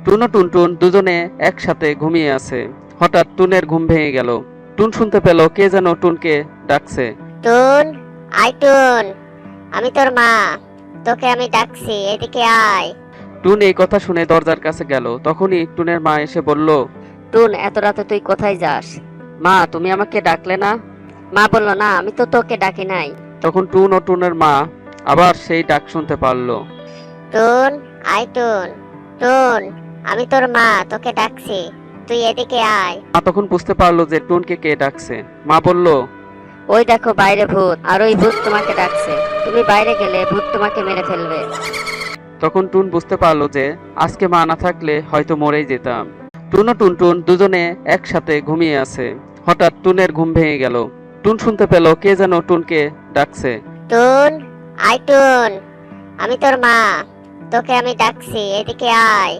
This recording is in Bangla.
টুন ও টুনটুন দুজনে একসাথে ঘুমিয়ে আছে। হঠাৎ টুনের ঘুম ভেঙে গেল। টুন শুনতে পেল কে যেন টুনকে ডাকছে। টুন, আয় টুন, আমি তোর মা, তোকে আমি ডাকছি, এদিকে আয়। টুন এই কথা শুনে দরজার কাছে গেল। তখনই টুনের মা এসে বলল, টুন, এত রাতে তুই কোথায় যাস? মা তুমি আমাকে ডাকলে না? মা বলল, না, আমি তো তোকে ডাকি নাই। তখন টুন ও টুনের মা আবার সেই ডাক শুনতে পারল। টুন, আয় টুন, টুন, আমি তোর মা, তোকে ডাকছি, তুই এদিকে আয়। মা তখন বুঝতে পারলো যে টুনকে কে ডাকছে। মা বলল, ওই দেখো বাইরে ভূত, আর ওই ভূত তোমাকে ডাকছে। তুমি বাইরে গেলে ভূত তোমাকে মেরে ফেলবে। তখন টুন বুঝতে পারলো যে আজকে মা না থাকলে হয়তো মরেই যেতাম। টুন ও টুনটুন দুজনে একসাথে ঘুমিয়ে আছে। হঠাৎ টুনের ঘুম ভেঙে গেল। টুন শুনতে পেল কে যেন টুনকে ডাকছে। টুন, আয় টুন, আমি তোর মা, তোকে আমি ডাকছি, এদিকে আয়।